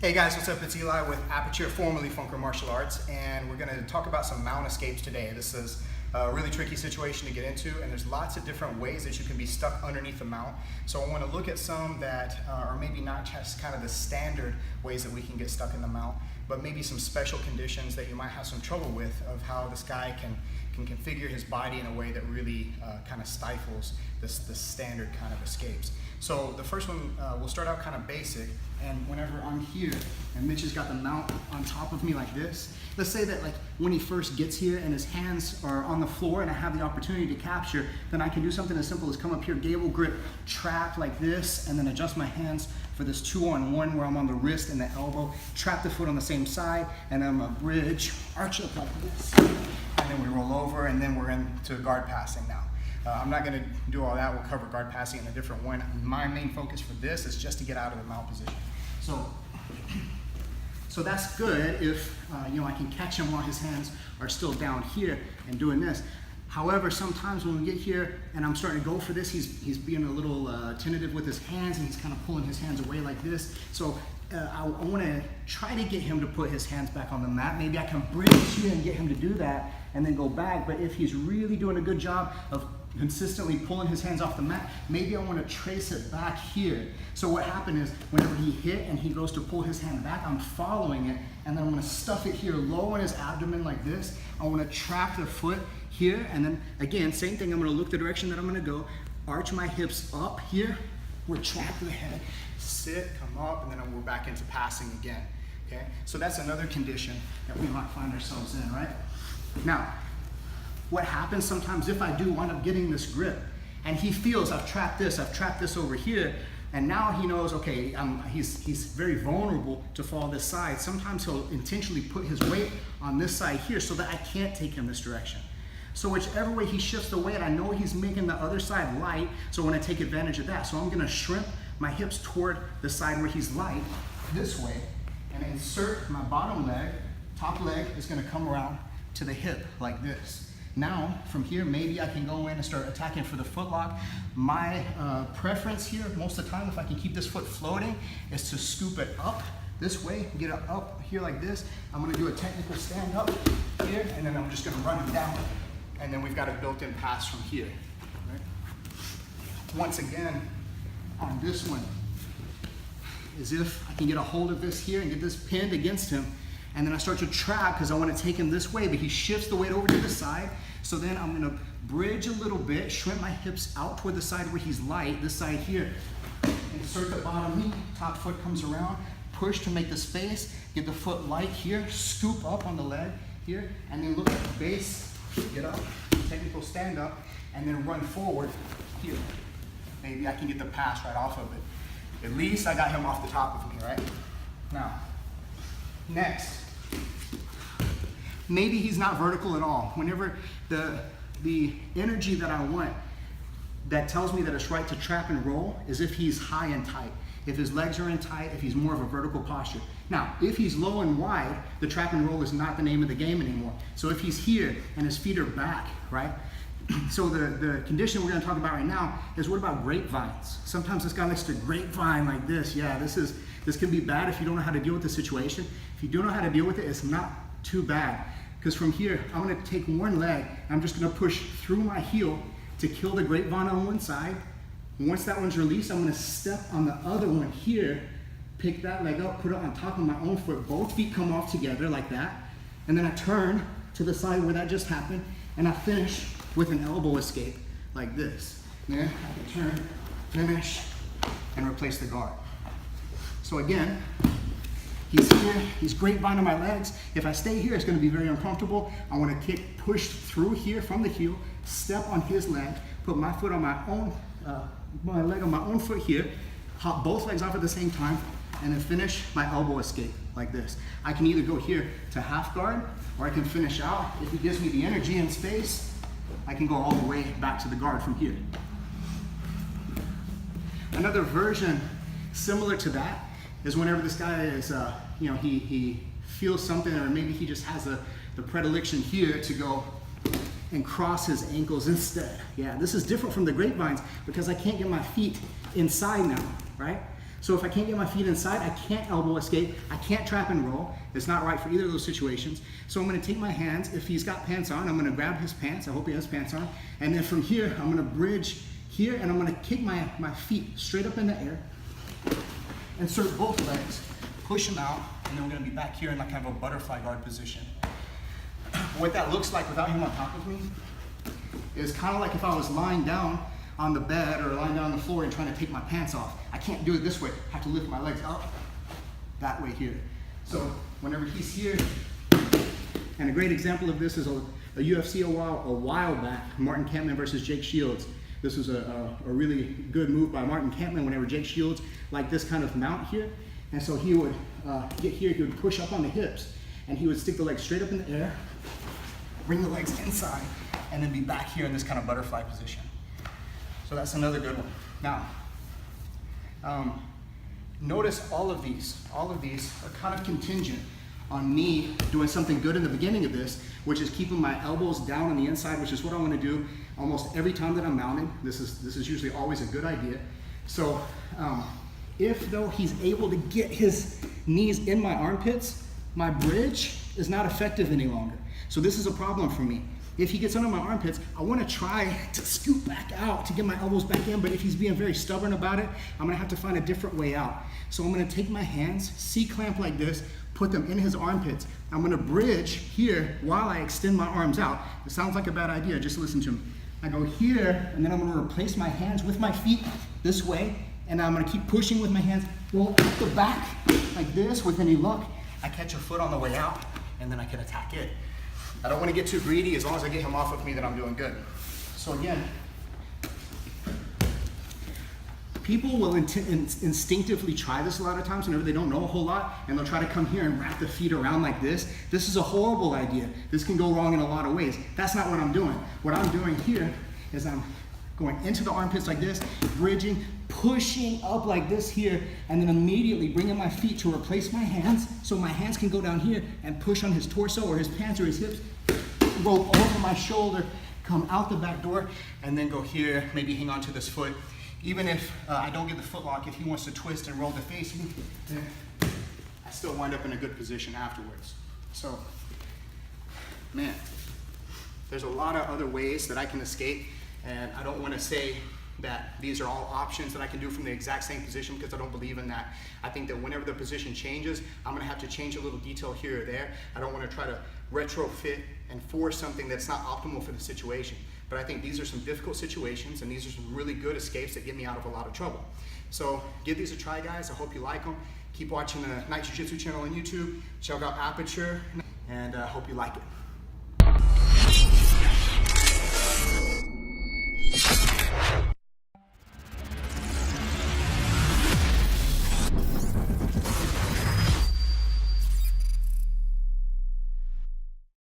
Hey guys, what's up? It's Eli with Aperture, formerly Funker Martial Arts, and we're going to talk about some mount escapes today. This is a really tricky situation to get into, and there's lots of different ways that you can be stuck underneath the mount. So I want to look at some that are maybe not just kind of the standard ways that we can get stuck in the mount, but maybe some special conditions that you might have some trouble with of how this guy can configure his body in a way that really kind of stifles this standard kind of escapes. So the first one, we'll start out kind of basic, and whenever I'm here and Mitch has got the mount on top of me like this, let's say that like when he first gets here and his hands are on the floor and I have the opportunity to capture, then I can do something as simple as come up here, gable grip, trap like this, and then adjust my hands for this 2-on-1 where I'm on the wrist and the elbow, trap the foot on the same side, and then I'm gonna bridge, arch up like this, and then we roll over, and then we're into guard passing now. I'm not going to do all that. We'll cover guard passing in a different one. My main focus for this is just to get out of the mount position. So that's good if you know, I can catch him while his hands are still down here and doing this. However, sometimes when we get here and I'm starting to go for this, he's being a little tentative with his hands, and he's kind of pulling his hands away like this. So I want to try to get him to put his hands back on the mat. Maybe I can bridge here and get him to do that and then go back. But if he's really doing a good job of consistently pulling his hands off the mat, maybe I want to trace it back here. So what happened is whenever he hit and he goes to pull his hand back, I'm following it, and then I'm going to stuff it here low in his abdomen like this. I want to trap the foot here, and then again, same thing, I'm going to look the direction that I'm going to go, arch my hips up here, we're trap the head, sit, come up, and then we're back into passing again. Okay, so that's another condition that we might find ourselves in, right? Now, what happens sometimes if I do wind up getting this grip and he feels I've trapped this over here, and now he knows, okay, he's very vulnerable to fall this side. Sometimes he'll intentionally put his weight on this side here so that I can't take him this direction. So whichever way he shifts the weight, I know he's making the other side light, so I want to take advantage of that. So I'm going to shrimp my hips toward the side where he's light this way and insert my bottom leg. Top leg is going to come around to the hip like this. Now, from here, maybe I can go in and start attacking for the foot lock. My preference here, most of the time, if I can keep this foot floating, is to scoop it up this way, get it up here like this. I'm gonna do a technical stand up here, and then I'm just gonna run it down. And then we've got a built-in pass from here. Right? Once again, on this one, as if I can get a hold of this here and get this pinned against him. And then I start to trap because I want to take him this way, but he shifts the weight over to the side. So then I'm going to bridge a little bit, shrimp my hips out toward the side where he's light, this side here. Insert the bottom knee, top foot comes around, push to make the space, get the foot light here, scoop up on the leg here, and then look at the base, get up, technical stand up, and then run forward here. Maybe I can get the pass right off of it. At least I got him off the top of me, right? Now, next, maybe he's not vertical at all. Whenever the energy that I want that tells me that it's right to trap and roll is if he's high and tight. If his legs are in tight, if he's more of a vertical posture. Now, if he's low and wide, the trap and roll is not the name of the game anymore. So if he's here and his feet are back, right? So the condition we're going to talk about right now is, what about grapevines? Sometimes this guy likes to grapevine like this. Yeah, this can be bad if you don't know how to deal with the situation. If you don't know how to deal with it, it's not too bad. Because from here, I'm going to take one leg, and I'm just going to push through my heel to kill the grapevine on one side. Once that one's released, I'm going to step on the other one here, pick that leg up, put it on top of my own foot. Both feet come off together like that. And then I turn to the side where that just happened, and I finish with an elbow escape like this. Then I can turn, finish, and replace the guard. So again, he's here, he's grapevining my legs. If I stay here, it's going to be very uncomfortable. I want to push through here from the heel, step on his leg, put my foot on my own, my leg on my own foot here, hop both legs off at the same time, and then finish my elbow escape like this. I can either go here to half guard, or I can finish out. If he gives me the energy and space, I can go all the way back to the guard from here. Another version similar to that is whenever this guy is, you know, he feels something, or maybe he just has the predilection here to go and cross his ankles instead. Yeah, this is different from the grapevines because I can't get my feet inside now, right? So if I can't get my feet inside, I can't elbow escape, I can't trap and roll. It's not right for either of those situations. So I'm gonna take my hands, if he's got pants on, I'm gonna grab his pants, I hope he has pants on, and then from here, I'm gonna bridge here, and I'm gonna kick my feet straight up in the air, insert both legs, push them out, and then we're gonna be back here in like kind of a butterfly guard position. What that looks like without him on top of me is kind of like if I was lying down on the bed or lying down on the floor and trying to take my pants off. I can't do it this way. I have to lift my legs up that way here. So whenever he's here, and a great example of this is a UFC a while back, Martin Kampmann versus Jake Shields. This was a really good move by Martin Kampmann whenever Jake Shields like this kind of mount here. And so he would get here, he would push up on the hips, and he would stick the legs straight up in the air, bring the legs inside, and then be back here in this kind of butterfly position. So that's another good one. Now, notice all of these are kind of contingent on me doing something good in the beginning of this, which is keeping my elbows down on the inside, which is what I want to do almost every time that I'm mounting. This is usually always a good idea. So if though he's able to get his knees in my armpits, my bridge is not effective any longer. So this is a problem for me. If he gets under my armpits, I want to try to scoot back out to get my elbows back in, but if he's being very stubborn about it, I'm going to have to find a different way out. So I'm going to take my hands, C-clamp like this, put them in his armpits. I'm going to bridge here while I extend my arms out. It sounds like a bad idea, just listen to him. I go here, and then I'm going to replace my hands with my feet this way, and I'm going to keep pushing with my hands, roll up the back like this. With any luck, I catch a foot on the way out, and then I can attack it. I don't want to get too greedy. As long as I get him off of me, then I'm doing good. So again, people will instinctively try this a lot of times whenever they don't know a whole lot, and they'll try to come here and wrap the feet around like this. This is a horrible idea. This can go wrong in a lot of ways. That's not what I'm doing. What I'm doing here is I'm going into the armpits like this, bridging, pushing up like this here, and then immediately bringing my feet to replace my hands, so my hands can go down here and push on his torso or his pants or his hips, roll over my shoulder, come out the back door, and then go here, maybe hang on to this foot. Even if I don't get the foot lock, if he wants to twist and roll to face me, then I still wind up in a good position afterwards. So, man, there's a lot of other ways that I can escape. And I don't want to say that these are all options that I can do from the exact same position, because I don't believe in that. I think that whenever the position changes, I'm going to have to change a little detail here or there. I don't want to try to retrofit and force something that's not optimal for the situation. But I think these are some difficult situations, and these are some really good escapes that get me out of a lot of trouble. So give these a try, guys. I hope you like them. Keep watching the Night Jiu-Jitsu channel on YouTube. Check out Aperture, and I hope you like it.